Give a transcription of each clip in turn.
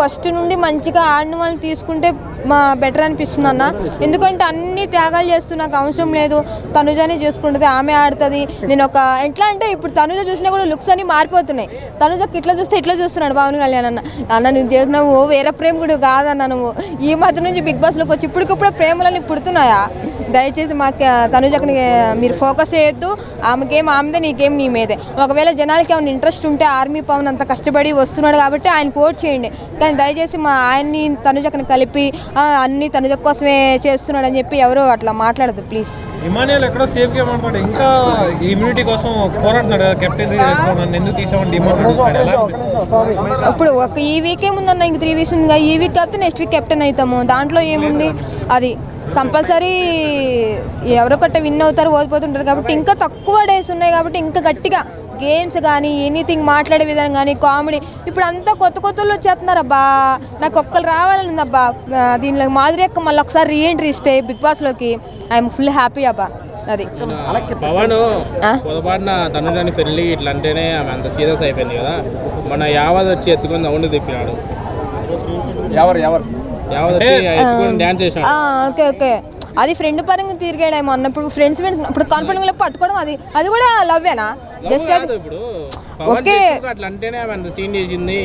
First నుండి మంచిగా ఆడిన వాళ్ళని తీసుకుంటే బెటర్ అనిపిస్తుంది అన్న. ఎందుకంటే అన్ని త్యాగాలు చేస్తూ నాకు అవసరం లేదు, తనుజానే చేసుకుంటుంది, ఆమె ఆడుతుంది. నేను ఒక ఎట్లా అంటే ఇప్పుడు తనుజ చూసినా కూడా లుక్స్ అన్ని మారిపోతున్నాయి. తనుజకి ఇట్లా చూస్తే ఇట్లా చూస్తున్నాడు పవన్ కళ్యాణ్ అన్న నువ్వు చేసినావు వేరే ప్రేమికుడు కాదన్న. నువ్వు ఈ మధ్య నుంచి బిగ్ బాస్లోకి వచ్చి ఇప్పటికప్పుడు ప్రేమలన్నీ పుడుతున్నాయా? దయచేసి మాకు తనుజకి మీరు ఫోకస్ చేయొద్దు. ఆమెకేం ఆమెదే, నీకేం నీ మీదే. ఒకవేళ జనాలకి ఏమైనా ఇంట్రెస్ట్ ఉంటే ఆర్మీ పవన్ అంత కష్టపడి వస్తున్నాడు కాబట్టి ఆయన ఓట్ చేయండి. కానీ దయచేసి ఆయన్ని తనుజకని కలిపి అన్ని తనుజ కోసమే చేస్తున్నాడు అని చెప్పి ఎవరు అట్లా మాట్లాడదు ప్లీజ్. ఇమానియల్ ఎక్కడో సేఫ్ గేమ్ అనుకోండి, ఇంకా ఇమ్యూనిటీ కోసం పోరాడుతున్నాడు కదా, కెప్టెన్సీ ఎందుకు తీసామని ఇప్పుడు ఒక ఈ వీకే ముందన్న ఇంక 3 వీక్స్ ఉంది. ఈ వీక్ కాకపోతే నెక్స్ట్ వీక్ కెప్టెన్ అవుతాము. దాంట్లో ఏముంది, అది కంపల్సరీ ఎవరో ఒకటి విన్ అవుతారు, ఓడిపోతుంటారు. కాబట్టి ఇంకా తక్కువ డేస్ ఉన్నాయి కాబట్టి ఇంకా గట్టిగా గేమ్స్ కానీ ఎనీథింగ్ మాట్లాడే విధానం కానీ కామెడీ ఇప్పుడు అంతా కొత్త కొత్తలు వచ్చేస్తున్నారు. అబ్బా నాకు ఒక్కరు రావాలని ఉంది అబ్బా. దీనిలో మాధురి అక్క మళ్ళీ ఒకసారి రీఎంట్రీ ఇస్తే బిగ్ బాస్లోకి ఐఎమ్ ఫుల్ హ్యాపీ అబ్బా. అది పవన్ పొరపాటున తనుజని పెళ్ళి ఇట్లా అంటేనే ఆమె అంత సీరియస్ అయిపోయింది కదా, మన యావద్ వచ్చి ఎత్తుకుని అవును తిప్పినాడు. డాన్స్ చేసాడు. ఓకే ఓకే, అది ఫ్రెండ్ పరంగా తిరిగాడేమో అన్నప్పుడు ఫ్రెండ్స్ ఇప్పుడు కాన్ఫిడెంట్ పట్టుకోవడం అది కూడా లవ్వేనా? జస్ట్ ఇప్పుడు ఓకే అట్లా అంటేనే అంత సీన్ చేసింది.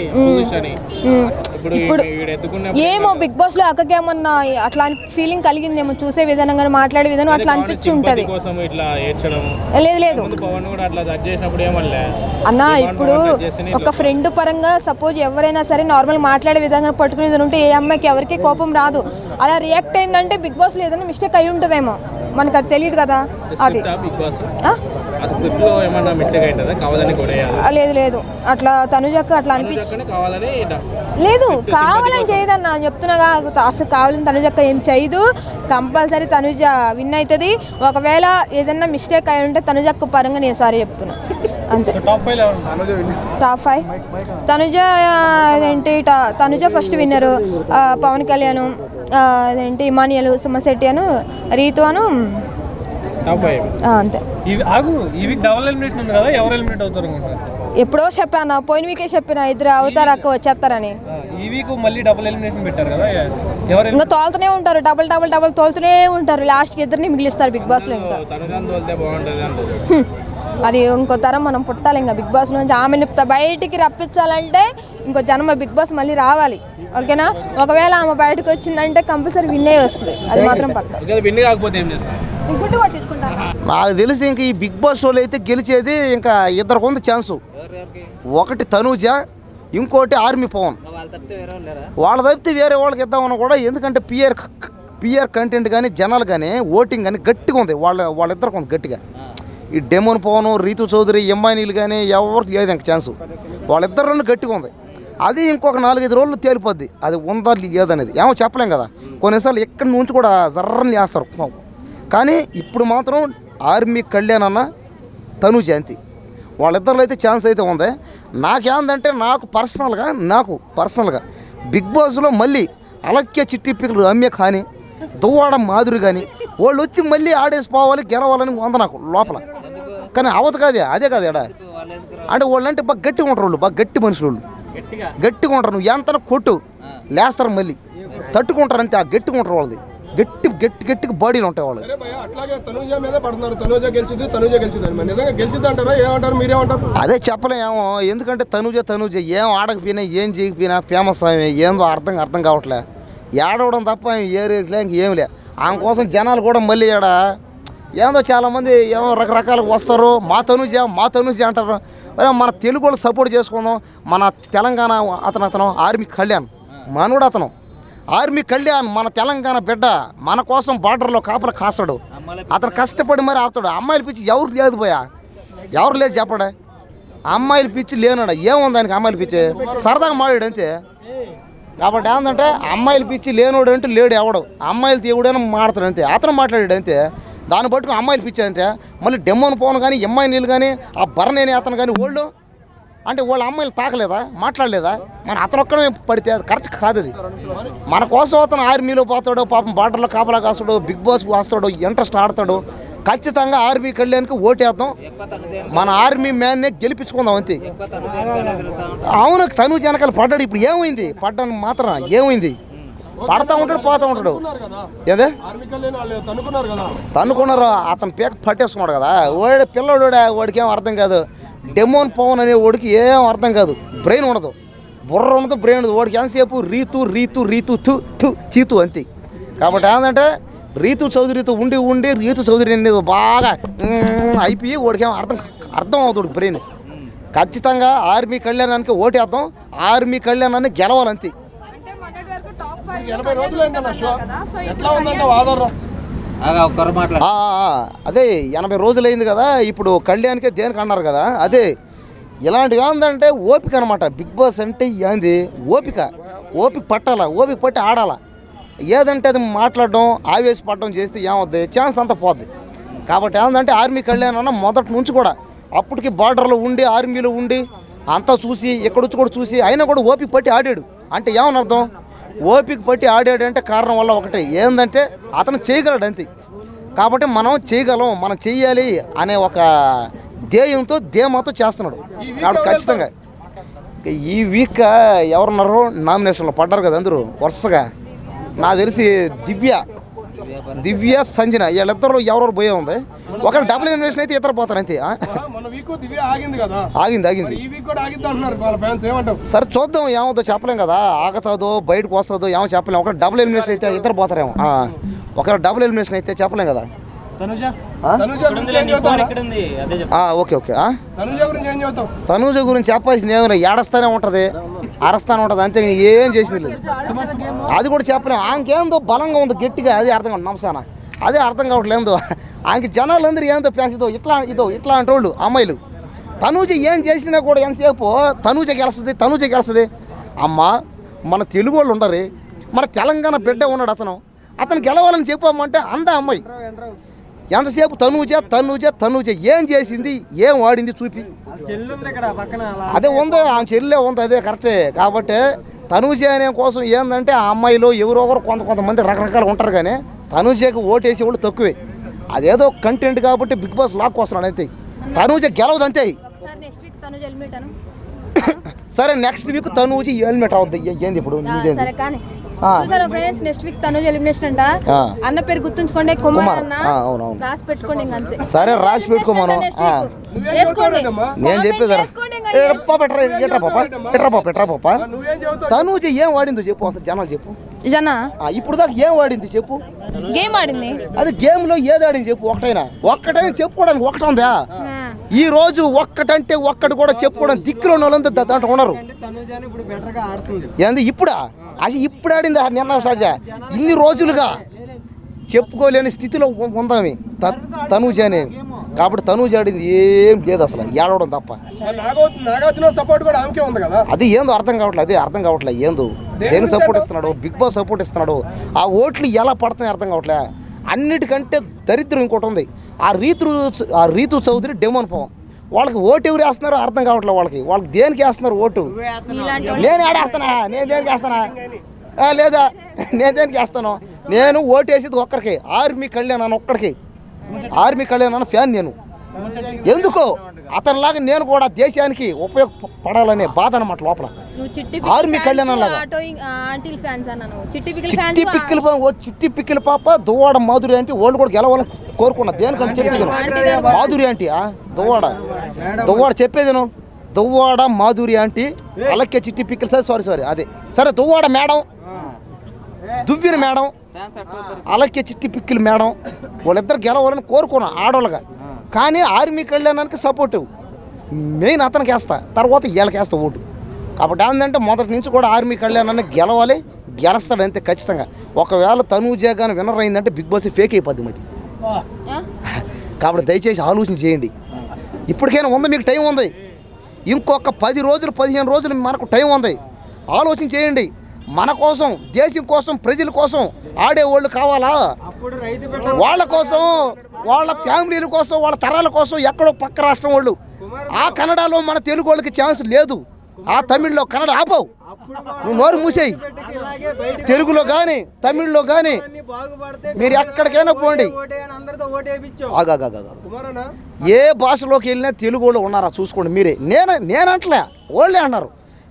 ఇప్పుడు ఏమో బిగ్ బాస్ లో అక్కకేమన్నా అట్లా ఫీలింగ్ కలిగిందేమో, చూసే విధానం కానీ మాట్లాడే విధానం అట్లా అనిపించి ఉంటది. లేదు లేదు అన్న, ఇప్పుడు ఒక ఫ్రెండ్ పరంగా సపోజ్ ఎవరైనా సరే నార్మల్ మాట్లాడే విధంగా పట్టుకునేది ఉంటే ఏ అమ్మాయికి ఎవరికి కోపం రాదు. అలా రియాక్ట్ అయిందంటే బిగ్ బాస్ లో ఏదైనా మిస్టేక్ అయి ఉంటుందేమో, మనకు అది తెలియదు కదా. అది లేదు లేదు అట్లా తనుజక్క అట్లా అనిపించింది. లేదు కావాలని చేయదన్న చెప్తున్నాగా, అసలు కావాలని తనుజక్క ఏం చేయదు. కంపల్సరీ తనుజ విన్ అవుతుంది. ఒకవేళ ఏదన్నా మిస్టేక్ అయి ఉంటే తనుజక్క పరంగా నేను సారీ చెప్తున్నా అంతే. టాప్ 5 తనుజ అదేంటి, తనుజ ఫస్ట్ విన్నరు, పవన్ కళ్యాణ్, అదేంటి ఇమానియల్, సుమన్ శెట్టి అను, రీతు అను, అంతే. ఎప్పుడో చెప్పాను, పోయిన వీకే చెప్పిన ఇద్దరు అవుతారు అక్క వచ్చేస్తారని. ఇంకా తోలుతూనే ఉంటారు, డబుల్ తోలుతూనే ఉంటారు. లాస్ట్కి ఇద్దరిని మిగిలిస్తారు బిగ్ బాస్ లో. ఇంకా అది ఇంకో తరం మనం పుట్టాలి ఇంకా బిగ్ బాస్ నుంచి. ఆమెను బయటికి రప్పించాలంటే ఇంకో జన్మ బిగ్ బాస్ మళ్ళీ రావాలి, ఓకేనా? ఒకవేళ ఆమె బయటకు వచ్చిందంటే కంపల్సరీ విన్నే వస్తుంది, అది మాత్రం పక్క. నాకు తెలిసి ఇంక ఈ బిగ్ బాస్ వాళ్ళు అయితే గెలిచేది ఇంకా ఇద్దరికి ఉంది ఛాన్సు. ఒకటి తనూజ, ఇంకోటి ఆర్మీ పవన్. వాళ్ళ తప్పితే వేరే వాళ్ళకి ఇద్దామన్నా కూడా, ఎందుకంటే పిఆర్ కంటెంట్ కానీ జనాలు కానీ ఓటింగ్ కానీ గట్టిగా ఉంది వాళ్ళిద్దరికి ఉంది గట్టిగా. ఈ డెమోన్ పవన్, రీతు చౌదరి, ఎంబానీలు కానీ ఎవరికి లేదు ఇంక ఛాన్సు. వాళ్ళిద్దరిలో గట్టిగా ఉంది. అది ఇంకొక 4-5 రోజులు తేలిపోద్ది, అది ఉందా లేదనేది ఏమో చెప్పలేం కదా. కొన్నిసార్లు ఎక్కడి నుంచి కూడా జర్రని చేస్తారు. కానీ ఇప్పుడు మాత్రం ఆర్మీ కళ్యాణ్ అన్న, తనూజ అంతే, వాళ్ళిద్దరిలో అయితే ఛాన్స్ అయితే ఉంది. నాకేందంటే నాకు పర్సనల్గా బిగ్ బాస్లో మళ్ళీ అలక్య చిట్టి పిక్కలు రమ్య కానీ, దువ్వాడ మాధురి కానీ వాళ్ళు వచ్చి మళ్ళీ ఆడేసి పోవాలి, గెలవాలని ఉంది నాకు లోపల. కానీ అవత కాదే, అదే కాదు ఎడా అంటే వాళ్ళంటే బాగా గట్టిగా ఉంటారు, వాళ్ళు బాగా గట్టి మనుషులు, వాళ్ళు గట్టిగా ఉంటారు. నువ్వు ఎంత కొట్టు లేస్తారు, మళ్ళీ తట్టుకుంటారు అంతే. ఆ గట్టిగా ఉంటారు, వాళ్ళది గట్టిగా బాడీలు ఉంటాయి వాళ్ళు. అదే చెప్పలేమో, ఎందుకంటే తనుజ ఏం ఆడకపోయినా ఏం చేయకపోయినా ఫేమస్ ఆమె, ఏందో అర్థం కావట్లే. ఏడవడం తప్ప ఇంకేం లే. ఆమె కోసం జనాలు కూడా మళ్ళీ ఏందో చాలామంది ఏమో రకరకాలుగా వస్తారు. మా తనుజ అంటారు. మన తెలుగు వాళ్ళు సపోర్ట్ చేసుకుందాం. మన తెలంగాణ అతను ఆర్మీ కళ్యాణ్ మనోడు, అతను ఆర్మీ కళ్యాణ్ మన తెలంగాణ బిడ్డ, మన కోసం బార్డర్లో కాపలా కాస్తాడు. అతను కష్టపడి మరి ఆపుతాడు. అమ్మాయిల పిచ్చి ఎవరు లేదు చెప్పండి. అమ్మాయిల పిచ్చి లేనాడు, ఏముంది దానికి అమ్మాయిల పిచ్చి? సరదాగా మాడాడు అంతే. కాబట్టి ఏంటంటే అమ్మాయిల పిచ్చి లేనోడు అంటే లేడు ఎవడు, అమ్మాయిలు తీయడైనా మాడతాడు అంతే. అతను మాట్లాడాడు అంతే. దాన్ని బట్టి అమ్మాయిలు పిచ్చి అంటే మళ్ళీ డెమ్మోన్ పవన్ కానీ, ఎంఐ నీళ్ళు కానీ, ఆ బర్నేని అతను కానీ వాళ్ళు అంటే వాళ్ళ అమ్మాయిలు తాకలేదా, మాట్లాడలేదా? మన అతను ఒక్కడే పడితే అది కరెక్ట్ కాదు. అది మన కోసం అతను ఆర్మీలో పోతాడు, పాపం బార్డర్లో కాపలా కాస్తాడు, బిగ్ బాస్ వస్తాడు, ఇంట్రెస్ట్ ఆడతాడు. ఖచ్చితంగా ఆర్మీ కళ్యాణ్కి ఓటేద్దాం, మన ఆర్మీ మ్యాన్నే గెలిపించుకుందాం అంతే. అవును, తనుజ వెనకాల పడ్డాడు, ఇప్పుడు ఏమైంది? పడ్డాను మాత్రం ఏమైంది? పడతా ఉంటాడు, పోతా ఉంటాడు. ఏదే తన్నుకున్నారు, అతను పేక పట్టేసుకున్నాడు కదా. వాడు పిల్లడు, వాడికి ఏం అర్థం కాదు. డెమోన్ పవన్ అనే వాడికి ఏం అర్థం కాదు, బ్రెయిన్ ఉండదు, బుర్ర ఉండదు, బ్రెయిన్ ఉండదు. వాడికి ఎంతసేపు రీతు రీతు రీతు థు థు చీతు అంతే. కాబట్టి ఏంటంటే రీతు చౌదరితో ఉండి ఉండి రీతు చౌదరి అనేది బాగా అయిపోయి వాడికి ఏం అర్థం అవుతాడు బ్రెయిన్. ఖచ్చితంగా ఆర్మీ కళ్యాణానికి ఓటేద్దాం, ఆర్మీ కళ్యాణాన్ని గెలవాలంతే. అంటే మొన్నటి వరకు టాప్ 5 80 రోజులు అయిందన్న షో. కదా, సో ఎట్లా ఉందంటే వాదర్రా అదే 80 రోజులైంది కదా, ఇప్పుడు కళ్యాణ్కే దేనికి అన్నారు కదా. అదే ఇలాంటివి ఏంటంటే ఓపిక అనమాట. బిగ్ బాస్ అంటే ఏంది? ఓపిక పట్టాలా, ఓపిక పట్టి ఆడాలా. ఏదంటే అది మాట్లాడడం, ఆవేశపడడం చేస్తే ఏమవుద్ది? ఛాన్స్ అంతా పోద్ది. కాబట్టి ఏంటంటే ఆర్మీ కళ్యాణ్ అన్న మొదటి నుంచి కూడా అప్పటికి బార్డర్లో ఉండి, ఆర్మీలో ఉండి అంతా చూసి, ఎక్కడొచ్చి కూడా చూసి, అయినా కూడా ఓపిక పట్టి ఆడాడు. అంటే ఏమని అర్థం? ఓపిక పట్టి ఆడాడు అంటే కారణం వల్ల ఒకటే, ఏంటంటే అతను చేయగలడు అంతే. కాబట్టి మనం చేయగలం, మనం చెయ్యాలి అనే ఒక ధ్యేయంతో ధీమాతో చేస్తున్నాడు. కాబట్టి ఖచ్చితంగా ఈ వీక్ ఎవరున్నారో నామినేషన్లో పడ్డారు కదా అందరూ వరుసగా. నాకు తెలిసి దివ్య సంజన వీళ్ళిద్దరు ఎవరెవరు పోయే ఉంది. ఒకవేళ డబుల్ ఎలిమినేషన్ అయితే ఇద్దరు పోతారు అంతే. మన వీక్ దివ్య ఆగింది కదా, ఆగింది ఈ వీక్ కూడా ఆగిద్ది అంటున్నారు వాళ్ళ ఫ్యాన్స్. ఏమంటావు? సరే చూద్దాం, ఏమవుతుందో చెప్పలేం కదా. ఆగుతుందో బయటకు వస్తుందో ఏమో చెప్పలేం. ఒకవేళ డబుల్ ఎలిమినేషన్ అయితే ఇద్దరు పోతారేమో. ఒకవేళ డబుల్ ఎలిమినేషన్ అయితే చెప్పలేం కదా. Okay okay. తనూజ గురించి చెప్పాల్సింది ఏమైనా ఏడస్తానే ఉంటుంది, అరస్తానే ఉంటుంది అంతే, ఏం చేసింది లేదు. అది కూడా చెప్పలేము. ఆమెకేందో బలంగా ఉంది, గట్టిగా, అది అర్థం కాదు. నమసాన అదే అర్థం కావట్లేదు. ఆమెకి జనాలు అందరూ ఏందో పెంచదో ఇట్లా అంటోళ్ళు అమ్మాయిలు. తనూజ ఏం చేసినా కూడా ఎంతసేపు తనూజ గెలుస్తుంది. అమ్మ, మన తెలుగు వాళ్ళు ఉండరు, మన తెలంగాణ బిడ్డ ఉన్నాడు, అతను గెలవాలని చెప్పామంటే అందా అమ్మాయి. ఎంతసేపు తనూజ ఏం చేసింది, ఏం వాడింది చూపి. అదే ఉంది, ఆమె చెల్లె ఉంది, అదే కరెక్టే. కాబట్టి తనూజ అనే కోసం ఏంటంటే ఆ అమ్మాయిలో ఎవరో ఒకరు కొంతమంది రకరకాలు ఉంటారు, కానీ తనూజకి ఓటేసే వాళ్ళు తక్కువే. అదేదో కంటెంట్ కాబట్టి బిగ్ బాస్ లాక్ వస్తున్నాడు అంతే. తనూజ గెలవదు అంతే. సరే, నెక్స్ట్ వీక్ తనూజ హెల్మెట్ అవుద్ది. ఏంది ఇప్పుడు సరే కానీ చూసారా friends, next week Tanuja elimination అంట. అన్న పేరు గుర్తుంచుకోండి, కుమార్ అన్న. రాసి పెట్టుకోండి అంతే. సరే, రాసి పెట్టుకోమను. నేను చెప్పేది తనూజ ఏం వాడిందో చెప్పు, అసలు జనాలు చెప్పు. ఇప్పుడు దాకా ఏం వాడింది చెప్పు. గేమ్ ఆడింది, అది గేమ్ లో ఏది ఆడింది చెప్పు. ఒకటైనా చెప్పుకోవడానికి ఒకటి ఉందా? ఈ రోజు ఒక్కటంటే ఒక్కటి కూడా చెప్పుకోవడం దిక్కులో వాళ్ళంతా దాంట్లో ఉన్నారు. ఏంది ఇప్పుడా? అసలు ఇప్పుడు ఆడింది నిన్న సహజ. ఇన్ని రోజులుగా చెప్పుకోలేని స్థితిలో ఉందామి తనూజ అని. కాబట్టి తనూజ ఆడింది ఏం లేదు అసలు, ఏడవడం తప్ప. అది ఏందో అర్థం కావట్లేదు. ఏందో దేని సపోర్ట్ ఇస్తున్నాడు? బిగ్ బాస్ సపోర్ట్ ఇస్తున్నాడు. ఆ ఓట్లు ఎలా పడుతున్నాయి అర్థం కావట్లే. అన్నిటికంటే దరిద్రం ఇంకోటి ఉంది. ఆ రీతు చౌదరి, డెమోన్ పవన్, వాళ్ళకి ఓటు ఎవరు వేస్తున్నారో అర్థం కావట్లేదు. వాళ్ళకి దేనికి వేస్తున్నారు ఓటు? నేను దేనికి వేస్తానా? లేదా నేను దేనికి వేస్తాను? నేను ఓటు వేసేది ఒక్కరికి, ఆర్మీ కళ్యాణ్ అన్న ఒక్కడికి. ఆర్మీ కళ్యాణ్ అన్న ఫ్యాన్ నేను. ఎందుకో అతనిలాగా నేను కూడా దేశానికి ఉపయోగపడాలనే బాధ అనమాట లోపల. ఆర్మీ కళ్యాణ్ చిట్టి పిక్కిల పాప దువ్వాడ మాధురి అంటే వాళ్ళు కూడా గెలవాలని కోరుకున్నా. దేనికంటే చెప్పేది మాధురి ఆంటీ, దువ్వాడ చెప్పేది దువ్వాడ మాధురి ఆంటీ, అలాగే చిట్టి పిక్కిల సారీ అదే సరే దువ్వాడ మేడం, దువ్విన మేడం, అలాగే చిట్టి పిక్కిల మేడం, వాళ్ళిద్దరు గెలవాలని కోరుకున్నా ఆడవాళ్ళగా. కానీ ఆర్మీ కళ్యాణానికి సపోర్టివ్ మెయిన్ అతనికి వేస్తా, తర్వాత వీళ్ళకి వేస్తా ఓటు. కాబట్టి ఏంటంటే మొదటి నుంచి కూడా ఆర్మీ కళ్యాణాన్ని గెలుస్తాడు అంతే ఖచ్చితంగా. ఒకవేళ తనూజ కానీ విన్నర్ అయిందంటే బిగ్ బాస్ ఫేక్ అయిపోద్ది మరి. కాబట్టి దయచేసి ఆలోచన చేయండి. ఇప్పటికైనా ఉంది, మీకు టైం ఉంది. ఇంకొక 10 రోజులు 15 రోజులు మనకు టైం ఉంది. ఆలోచన చేయండి. మన కోసం, దేశం కోసం, ప్రజల కోసం ఆడేవాళ్ళు కావాలా? వాళ్ళ కోసం, వాళ్ళ ఫ్యామిలీల కోసం, వాళ్ళ తరాల కోసం ఎక్కడో పక్క రాష్ట్రం వాళ్ళు. ఆ కన్నడలో మన తెలుగు వాళ్ళకి ఛాన్స్ లేదు. ఆ తమిళ్లో కన్నడ ఆపవు, నువ్వు నోరు మూసేయి. తెలుగులో కానీ తమిళ్లో కానీ మీరు ఎక్కడికైనా పోండి. కుమారనా ఏ భాషలోకి వెళ్ళినా తెలుగు వాళ్ళు ఉన్నారా చూసుకోండి మీరే. నేనంటలే, వాళ్ళే అన్నారు.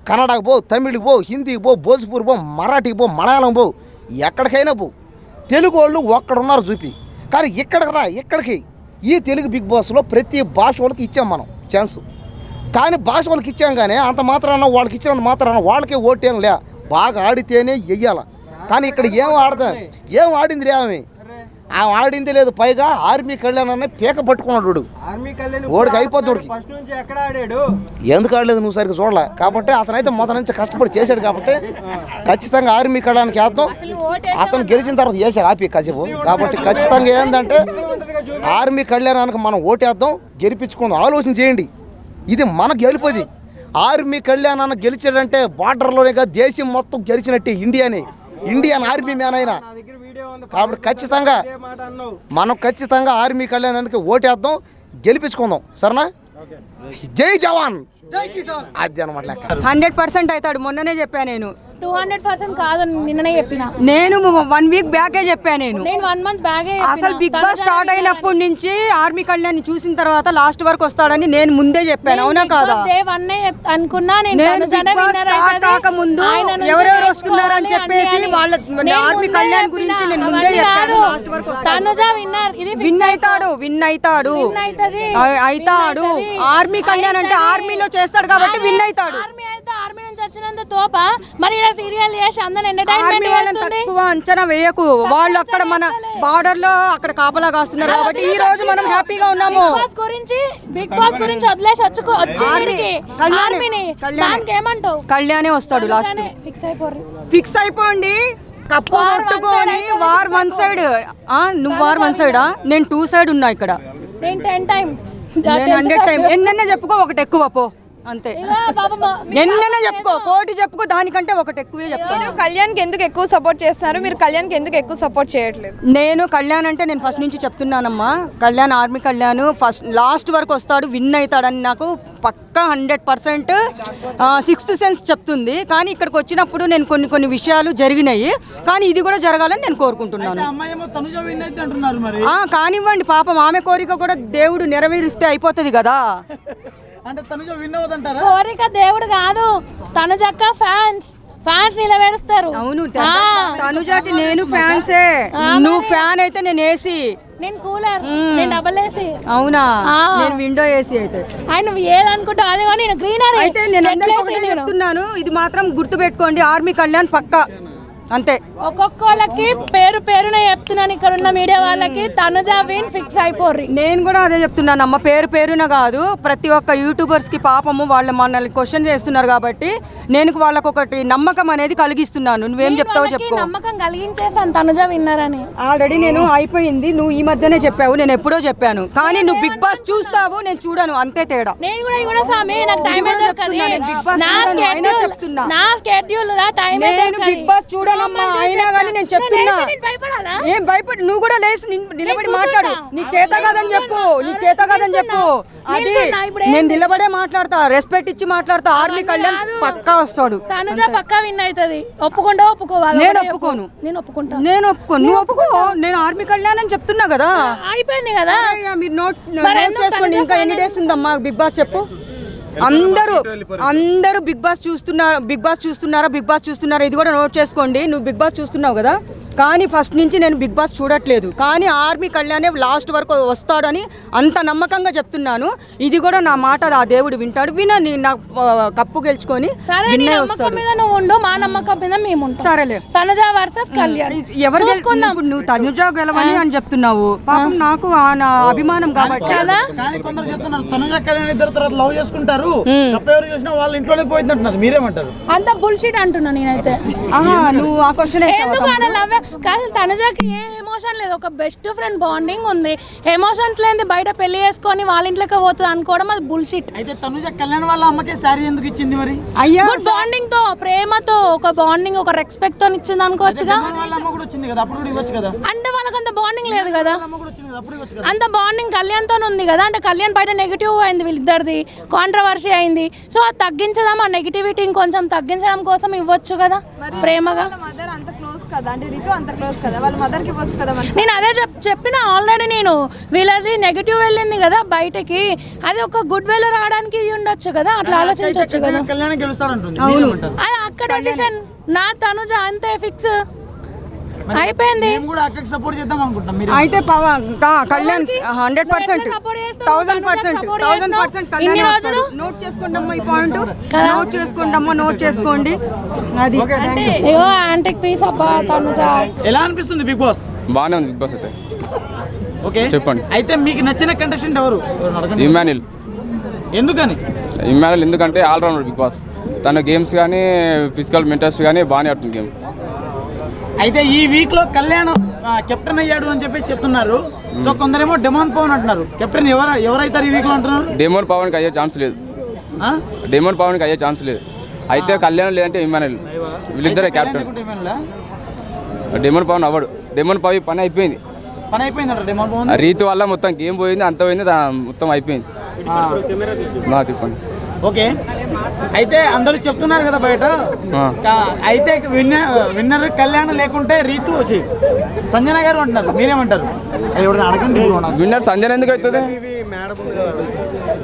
కన్నడకు పో, తమిళ్కి పో, హిందీకి పో, భోజ్పూర్ పో, మరాఠీకి పో, మలయాళం పో, ఎక్కడికైనా పో, తెలుగు వాళ్ళు ఒక్కడున్నారు చూపి. కానీ ఇక్కడికి ఈ తెలుగు బిగ్ బాస్లో ప్రతి భాష వాళ్ళకి ఇచ్చాం మనం ఛాన్సు. కానీ భాష వాళ్ళకి ఇచ్చాం కానీ అంత మాత్రాన వాళ్ళకి ఇచ్చినంత మాత్రాన వాళ్ళకే ఓటేం లే, బాగా ఆడితేనే వెయ్యాల. కానీ ఇక్కడ ఏం ఆడింది రే ఆమె ఆడింది లేదు. పైగా ఆర్మీ కళ్యాణ్ అన్న పీక పట్టుకున్నాడు. ఓడికి అయిపోతాడు. ఎందుకు ఆడలేదు నువ్వు సరిగ్గా చూడలే కాబట్టి. అతనైతే మొదటి నుంచి కష్టపడి చేశాడు కాబట్టి ఖచ్చితంగా ఆర్మీ కళ్యాణ్కి వేద్దాం. అతను గెలిచిన తర్వాత వేసా ఆపి కాసేపు. కాబట్టి ఖచ్చితంగా ఏంటంటే ఆర్మీ కళ్యాణానికి మనం ఓటేద్దాం, గెలిపించుకుందాం. ఆలోచన చేయండి, ఇది మనకు గెలిపోది. ఆర్మీ కళ్యాణాన్ని గెలిచాడంటే బార్డర్లోనే కాదు దేశం మొత్తం గెలిచినట్టే. ఇండియన్ ఆర్మీ మ్యాన్ అయినా. కాబట్టి ఖచ్చితంగా ఆర్మీ కళ్యాణానికి ఓటేద్దాం, గెలిపించుకుందాం. సరేనా? జై జవాన్ అది అనమాట లెక్క. 100% అవుతాడు. మొన్ననే చెప్పా నేను. 200% కాదు, నిన్ననే చెప్పిన. నేను 1 వీక్ బ్యాకే చెప్పా నేను 1 మంత్ బ్యాగే. అసలు బిగ్ బాస్ స్టార్ట్ అయినప్పటి నుంచి ఆర్మీ కళ్యాణ్ చూసిన తర్వాత లాస్ట్ వరకు వస్తాడని నేను ముందే చెప్పాను. అవునా కాదా? అనుకున్నా కాకముందు ఎవరెవరు వస్తున్నారని చెప్పేసి వాళ్ళ ఆర్మీ కళ్యాణ్ గురించి నేను ముందే చెప్పాను. లాస్ట్ వరకు విన్ అవుతాడు. ఆర్మీ కళ్యాణ్ అంటే ఆర్మీలో చేస్తాడు కాబట్టి విన్ అవుతాడు. ఆర్మీ నుంచి వచ్చినంత తోప మరి సీరియల్ చేసి అందరూ ఎంటర్టైన్మెంట్ చేస్తుంది. తక్కువ అంచనా వేయకు. వాళ్ళు అక్కడ మన బార్డర్ లో అక్కడ కాపలా కాస్తున్నారు కాబట్టి ఈ రోజు మనం హ్యాపీగా ఉన్నాము. బిగ్ బాస్ గురించి వదిలేసి కళ్యాణే వస్తాడు లాస్ట్. ఫిక్స్ అయిపోండి. కప్పు కొట్టుకొని వార్ 1 సైడ్. నువ్వు వార్ 1 సైడా, నేను 2 సైడ్ ఉన్నా ఇక్కడ. నేను 10 టైం 100 టైం. ఎన్నైనా చెప్పుకో, ఒకటి ఎక్కువ పో అంతే. ఎన్నైనా చెప్పుకో, కోటి చెప్పుకో, దానికంటే ఒకటి ఎక్కువే చెప్తాను. కళ్యాణ్కి ఎందుకు ఎక్కువ సపోర్ట్ చేస్తున్నారు మీరు? కళ్యాణ్కి ఎందుకు ఎక్కువ సపోర్ట్ చేయట్లేదు? నేను కళ్యాణ్ అంటే నేను ఫస్ట్ నుంచి చెప్తున్నానమ్మా. Kalyan army Kalyan first last వరకు వస్తాడు, విన్ అవుతాడని నాకు పక్కా 100% 6th సెన్స్ చెప్తుంది. కానీ ఇక్కడికి వచ్చినప్పుడు నేను కొన్ని విషయాలు జరిగినాయి. కానీ ఇది కూడా జరగాలని నేను కోరుకుంటున్నాను. కానివ్వండి, పాపం ఆమె కోరిక కూడా దేవుడు నెరవేరిస్తే అయిపోతుంది కదా. అంటే తనుజ విన్ అవ్వదంటారా? కోరిక దేవుడు కాదు, తనుజక్క ఫ్యాన్స్ నిలబెడతారు. అవును, తనుజకి నేను ఫ్యాన్సే. నువ్వు ఫ్యాన్ అయితే నేను ఏసీ, నేను కూలర్, నేను డబల్ ఏసీ. అవునా? నేను విండో ఏసీ. అయితే నువ్వు ఏదనుకుంటావు అది. కానీ నేను గ్రీనరీ. అయితే నేను అందరికీ ఒకటే చెప్తున్నాను, ఇది మాత్రం గుర్తు పెట్టుకోండి, ఆర్మీ కళ్యాణ్ పక్కా అంతే. ఒక్కొక్కళ్ళకి పేరున చెప్తున్నాను ఇక్కడ ఉన్న మీడియా వాళ్ళకి. తనుజ విన్ ఫిక్స్ అయిపోర్రి. నేను కూడా అదే చెప్తున్నాను అమ్మ, పేరున కాదు, ప్రతి ఒక్క యూట్యూబర్స్ కి పాపము వాళ్ళు మనల్ని క్వశ్చన్ చేస్తున్నారు కాబట్టి నేను వాళ్ళకి ఒకటి నమ్మకం అనేది కలిగిస్తున్నాను. నువ్వేం చెప్తావో చెప్పు. నమ్మకం కలిగించేసాను తనుజ విన్నర్ అని. ఆల్రెడీ నేను అయిపోయింది. నువ్వు ఈ మధ్యనే చెప్పావు, నేను ఎప్పుడో చెప్పాను. కానీ నువ్వు బిగ్ బాస్ చూస్తావు, నేను చూడను, అంతే తేడా. నేను కూడా సామి, నాకు టైం నా స్కెడ్యూల్ బిగ్ బాస్ చూడను. అయినా కానీ నేను చెప్తున్నా, ఏం భయపడి నువ్వు కూడా లేచి నిలబడి మాట్లాడు. నీ చేత కాదని చెప్పు. అది నేను నిలబడే మాట్లాడతా, రెస్పెక్ట్ ఇచ్చి మాట్లాడతా. ఆర్మీ కళ్యాణ్ పక్కా వస్తాడు. తనుజ పక్కా విన్ అవుతుంది. ఒప్పుకుంటా ఒప్పుకోవాలి? నేను ఒప్పుకోను. నువ్వు ఒప్పుకో. నేను ఆర్మీ కళ్యాణ్ అని చెప్తున్నా కదా. అయిపోయింది కదా. మీరు నోట్ చేసుకోండి. ఇంకా ఎన్ని డేస్ ఉందమ్మా బిగ్ బాస్ చెప్పు. అందరూ బిగ్ బాస్ చూస్తున్నారా ఇది కూడా నోట్ చేసుకోండి. నువ్వు బిగ్ బాస్ చూస్తున్నావు కదా, కానీ ఫస్ట్ నుంచి నేను బిగ్ బాస్ చూడట్లేదు. కానీ ఆర్మీ కళ్యాణ్ లాస్ట్ వరకు వస్తాడని అంత నమ్మకంగా చెప్తున్నాను. ఇది కూడా నా మాట ఆ దేవుడు వింటాడు. వినని నా కప్పు గెలుచుకొని విన్నే వస్తాడు. నువ్వు ఉండు, మా నమ్మకం మీద మేము ఉంటాం. సరేలే. తనుజ వర్సెస్ కళ్యాణ్ ఎవరు నువ్వు తనుజ గెలవని అని చెప్తున్నావు. పాపం నాకు నా అభిమానం కాబట్టి. కానీ కొందరు చెప్తున్నారు తనుజ కళ్యాణ్ ఇద్దరు తర్వాత లవ్ చేసుకుంటారు, ఎవరు చేసినా వాళ్ళ ఇంట్లోనే పోయింది అంటున్నారు. మీరేమంటారు? అంత బుల్షిట్ అంటున్నా నేనైతే. నువ్వు ఆ క్వశ్చన్ కాదు తనుజకి ఏ ఎమోషన్ లేదు, ఒక బెస్ట్ ఫ్రెండ్ బాండింగ్ ఉంది. ఎమోషన్స్ లేని బయట పెళ్లి చేసుకొని వాళ్ళ ఇంట్లోకి పోతుంది అనుకోవడం అది బుల్షిట్. అయితే తనుజ కళ్యాణ్ వాళ్ళ అమ్మకే శారీ ఎందుకు ఇచ్చింది మరి? అయ్యా గుడ్ బాండింగ్ తో, ప్రేమతో, ఒక బాండింగ్, ఒక రెస్పెక్ట్ తో ఇచ్చింది అనుకోవచ్చుగా. వాళ్ళ అమ్మ కూడా వచ్చింది కదా, అప్పుడు కూడా ఇవ్వచ్చు కదా. అంటే వాళ్ళకి అంత బాండింగ్ లేదు కదా, అమ్మ కూడా వచ్చింది కదా, అప్పుడు ఇవ్వచ్చు కదా. అంత బాండింగ్ కళ్యాణ్తో ఉంది కదా. అంటే కళ్యాణ్ బయట నెగిటివ్ అయింది, వీళ్ళిద్దరిది కాంట్రవర్సీ అయింది. సో అది తగ్గించదాం, ఆ నెగిటివిటీ ఇంకొంచెం తగ్గించడం కోసం ఇవ్వచ్చు కదా ప్రేమగా. మదర్ అంత క్లోజ్ కదా, అంటే రితు అంత క్లోజ్ కదా, వాళ్ళ మదర్ కి ఇవ్వచ్చు కదా. నేను అదే చెప్పిన ఆల్రెడీ, నేను వీళ్ళది నెగిటివ్ వెళ్ళింది కదా బయటకి, అది ఒక గుడ్ వేలో రావడానికి ఇది ఉండొచ్చు కదా, అట్లా ఆలోచించవచ్చు కదా. కళ్యాణ్ గెలుస్తాడు అంటుంది. అది అక్కడ డిసిషన్, నా తనుజ అంతే ఫిక్స్ అయిపోయింది. మేము కూడా అక్కడికి సపోర్ట్ చేద్దాం అనుకుంటాం. మీరు అయితే కళ్యాణ్ 100%, 1000% కళ్యాణ్ వస్తాడు. నోట్ చేసుకుంటామా ఈ పాయింట్, నోట్ చేసుకుంటామా, నోట్ చేసుకోండి. అది ఇగో యాంటిక్ పీస్ అబ్బా తనుజ. ఎలా అనిపిస్తుంది బిగ్ బాస్? బాగానే ఉంది బిగ్ బాస్ అయితే. ఓకే చెప్పండి. అయితే మీకు నచ్చిన కంటెస్టెంట్ ఎవరు? ఇమాన్యుల్. ఎందుకని? ఇమాన్యుల్ ఎందుకంటే ఆల్రౌండర్ బిగ్ బాస్. తన గేమ్స్ కానీ ఫిజికల్ మెంటల్స్ కానీ బాగానే ఆడుతుంది గేమ్. అయితే ఈ వీక్ లో కళ్యాణ్ కెప్టెన్ అయ్యాడు అని చెప్పేసి చెప్తున్నారు. సో కొందరేమో డెమోన్ పవన్ అంటున్నారు. కెప్టెన్ ఎవరైతారు ఈ వీక్ లో అంటున్నారు? డేమోన్ పవన్కి అయ్యే ఛాన్స్ లేదు. డేమోన్ పవన్కి అయ్యే ఛాన్స్ లేదు. అయితే కళ్యాణ్ లేదంటే ఇమాన్యుల్, వీళ్ళిద్దరే క్యాప్టెన్. డేమోన్ పవన్ అవ్వడు. డేమోన్ పవన్ పని అయిపోయింది. పని అయిపోయిందంట డెమోన్ పవన్. రీతి వల్ల మొత్తం గేమ్ పోయింది, అంత పోయింది, మొత్తం అయిపోయింది. చెప్పండి. ఓకే, అయితే అందరూ చెప్తున్నారు కదా బయట. అయితే విన్నర్ కళ్యాణ్ లేకుంటే రీతు వచ్చి సంజన గారు అంటున్నారు. మీరేమంటారు? అడగండి. విన్నర్ సంజన ఎందుకు అవుతుంది?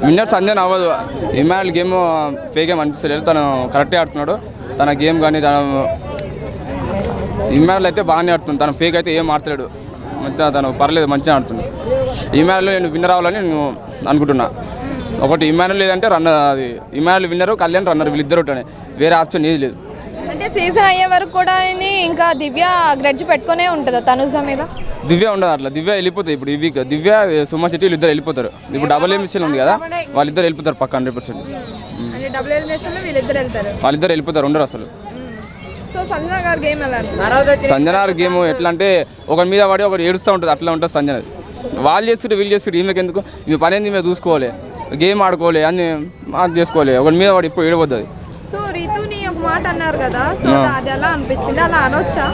విన్నర్ సంజన అవ్వదు. ఇమాన్యుల్ గేమ్ ఫేక్ గేమ్ అనిపిస్తలేదు, తను కరెక్టే ఆడుతున్నాడు. తన గేమ్ కానీ ఇమాన్యుల్ అయితే బాగానే ఆడుతుంది, తను ఫేక్ అయితే ఏం ఆడతలేడు. మంచిగా తను పర్లేదు, మంచిగా ఆడుతుంది. ఇమాన్యుల్ నేను విన్నర్ అవ్వాలని నేను అనుకుంటున్నా. ఒకటి ఇమాన్యుల్ లేదంటే రన్నర్, అది ఇమాన్యుల్ విన్నరు, కళ్యాణ్ రన్నర్, వీళ్ళిద్దరు ఉంటాయి, వేరే ఆప్షన్ ఏది లేదు. అంటే సీజన్ అయ్యే వరకు కూడా ఇంకా దివ్య గ్రడ్జ్ పెట్టుకునే ఉంటుందా తనుజ మీద? దివ్య ఉండదు అట్లా, దివ్య వెళ్ళిపోతుంది. ఇప్పుడు ఈ వీక్ దివ్య సుమన్ శెట్టి వీళ్ళిద్దరు వెళ్ళిపోతారు. ఇప్పుడు డబుల్ ఎలిమినేషన్ ఉంది కదా, వాళ్ళిద్దరు వెళ్ళిపోతారు పక్క 100%. అంటే డబుల్ ఎలిమినేషన్లో వీళ్ళిద్దరు వెళ్తారు, వాళ్ళిద్దరు వెళ్ళిపోతారు, ఉండరు అసలు. సో సంజన గారి గేమ్ ఎలా? సంజన గారి గేమ్ ఎట్లా అంటే ఒకరి మీద పడి ఒకరు ఏడుస్తూ ఉంటుంది, అట్లా ఉంటుంది సంజన. వాళ్ళు చేస్తుంటే వీళ్ళు చేస్తుంటే ఈమెకి ఎందుకు, ఇవి పని ఏంది, మేము చూసుకోవాలి, గేమ్ ఆడుకోవాలి, అన్ని మాకు చేసుకోవాలి, ఒకరి మీద వాడు ఇప్పుడు ఏడవద్దు. సో రీతుని ఒక మాట అన్నారు కదా, సో అది ఎలా అనిపించింది? అలా అనొచ్చా?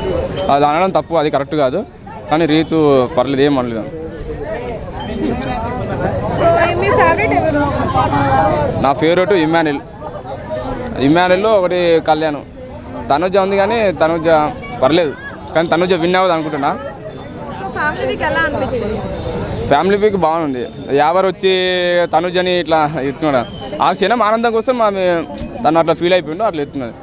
అది అనడం తప్పు, అది కరెక్ట్ కాదు. కానీ రీతు పర్లేదు, ఏం అనలేదు. సో మీ ఫేవరెట్ ఎవరు? నా ఫేవరెట్ ఇమాన్యుల్. ఇమాన్యుల్లో ఒకటి కళ్యాణ్. తనుజ ఉంది కానీ తనుజ పర్లేదు, కానీ తనుజ విన్ అవ్వదు అనుకుంటున్నా. సో ఫ్యామిలీ వీక్ ఎలా అనిపించింది? ఫ్యామిలీ వీక్ బాగుంది. ఎవరు వచ్చి తనుజని ఇట్లా ఎత్తున్నాడు, ఆ క్షణం ఆనందం కోసం తను అట్లా ఫీల్ అయిపోయిండు, అట్లా ఎత్తున్నది.